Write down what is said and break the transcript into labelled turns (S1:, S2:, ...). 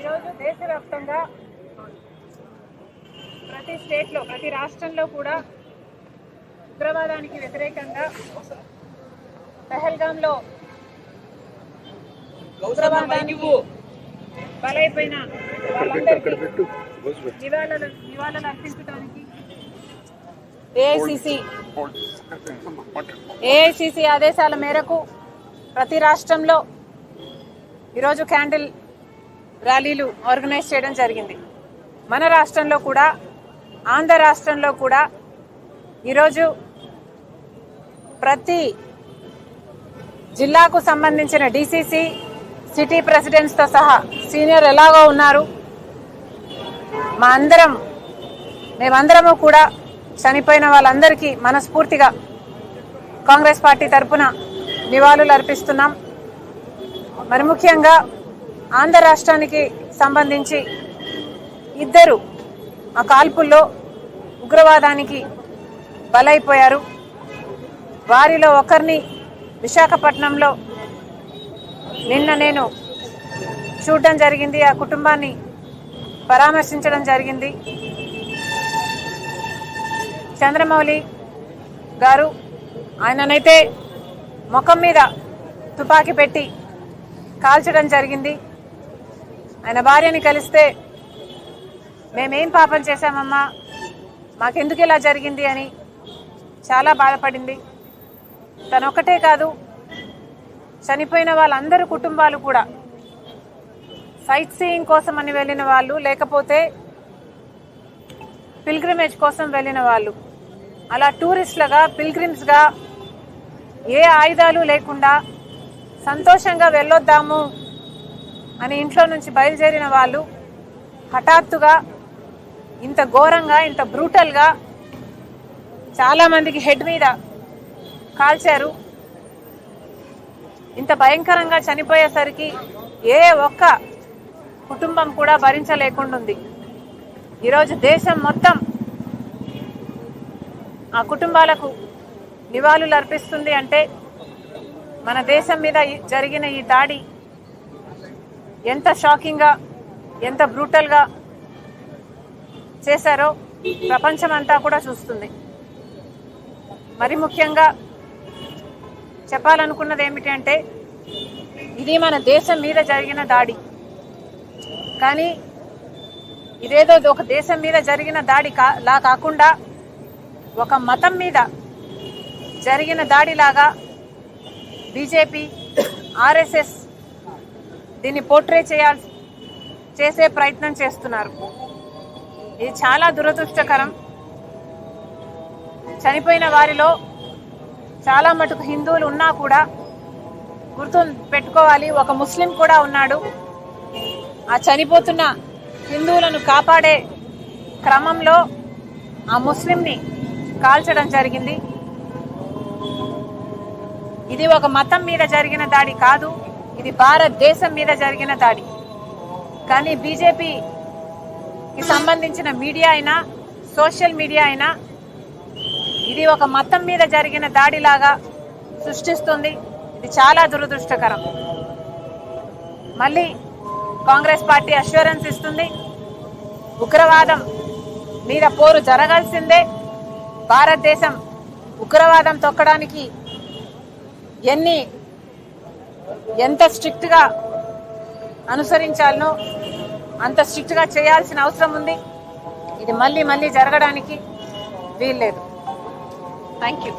S1: ఈరోజు దేశవ్యాప్తంగా ప్రతి స్టేట్లో ప్రతి రాష్ట్రంలో కూడా ఉగ్రవాదానికి వ్యతిరేకంగా పహల్గాంలో ఉగ్రవాదానికి బలైపోయిన వాళ్ళందరికీ నివాళులు అర్పించడానికి ఏఐసిసి ఆదేశాల మేరకు ప్రతి రాష్ట్రంలో ఈరోజు క్యాండిల్ ర్యాలీలు ఆర్గనైజ్ చేయడం జరిగింది. మన రాష్ట్రంలో కూడా ఆంధ్ర రాష్ట్రంలో కూడా ఈరోజు ప్రతి జిల్లాకు సంబంధించిన డిసిసి సిటీ ప్రెసిడెంట్స్తో సహా సీనియర్ ఎలాగో ఉన్నారు. మేమందరము కూడా చనిపోయిన వాళ్ళందరికీ మనస్ఫూర్తిగా కాంగ్రెస్ పార్టీ తరఫున నివాళులు అర్పిస్తున్నాం. మరి ముఖ్యంగా ఆంధ్ర రాష్ట్రానికి సంబంధించి ఇద్దరు ఆ కాల్పుల్లో ఉగ్రవాదానికి బలైపోయారు. వారిలో ఒకరిని విశాఖపట్నంలో నిన్న నేను చూడడం జరిగింది, ఆ కుటుంబాన్ని పరామర్శించడం జరిగింది. చంద్రమౌళి గారు, ఆయననైతే ముఖం మీద తుపాకీ పెట్టి కాల్చడం జరిగింది. ఆయన భార్యని కలిస్తే మేమేం పాపం చేశామమ్మా, మాకెందుకు ఇలా జరిగింది అని చాలా బాధపడింది. తనొక్కటే కాదు, చనిపోయిన వాళ్ళందరి కుటుంబాలు కూడా సైట్ సీయింగ్ కోసం అని వెళ్ళిన వాళ్ళు, లేకపోతే పిల్గ్రిమేజ్ కోసం వెళ్ళిన వాళ్ళు, అలా టూరిస్టులుగా పిల్గ్రిమ్స్గా ఏ ఆయుధాలు లేకుండా సంతోషంగా వెళ్ళొద్దాము అని ఇంట్లో నుంచి బయలుదేరిన వాళ్ళు హఠాత్తుగా ఇంత ఘోరంగా, ఇంత బ్రూటల్గా చాలామందికి హెడ్ మీద కాల్చారు. ఇంత భయంకరంగా చనిపోయేసరికి ఏ ఒక్క కుటుంబం కూడా భరించలేకుండా ఉంది. ఈరోజు దేశం మొత్తం ఆ కుటుంబాలకు నివాళులు అర్పిస్తుంది. అంటే మన దేశం మీద జరిగిన ఈ దాడి ఎంత షాకింగ్గా, ఎంత బ్రూటల్గా చేశారో ప్రపంచమంతా కూడా చూస్తుంది. మరి ముఖ్యంగా చెప్పాలనుకున్నది ఏమిటి అంటే, ఇది మన దేశం మీద జరిగిన దాడి, కానీ ఇదేదో ఒక దేశం మీద జరిగిన దాడి లా కాకుండా ఒక మతం మీద జరిగిన దాడిలాగా బీజేపీ, ఆర్ఎస్ఎస్ దీన్ని పోర్ట్రే చేసే ప్రయత్నం చేస్తున్నారు. ఇది చాలా దురదృష్టకరం. చనిపోయిన వారిలో చాలా మటుకు హిందువులు ఉన్నా కూడా గుర్తు పెట్టుకోవాలి, ఒక ముస్లిం కూడా ఉన్నాడు. ఆ చనిపోతున్న హిందువులను కాపాడే క్రమంలో ఆ ముస్లింని కాల్చడం జరిగింది. ఇది ఒక మతం మీద జరిగిన దాడి కాదు, ఇది భారతదేశం మీద జరిగిన దాడి. కానీ బీజేపీకి సంబంధించిన మీడియా అయినా, సోషల్ మీడియా అయినా ఇది ఒక మతం మీద జరిగిన దాడిలాగా సృష్టిస్తుంది. ఇది చాలా దురదృష్టకరం. మళ్ళీ కాంగ్రెస్ పార్టీ అష్యూరెన్స్ ఇస్తుంది, ఉగ్రవాదం మీద పోరు జరగాల్సిందే. భారతదేశం ఉగ్రవాదం తొక్కడానికి ఎంత స్ట్రిక్ట్గా అనుసరించాలనో అంత స్ట్రిక్ట్గా చేయాల్సిన అవసరం ఉంది. ఇది మళ్ళీ జరగడానికి వీల్లేదు. Thank you.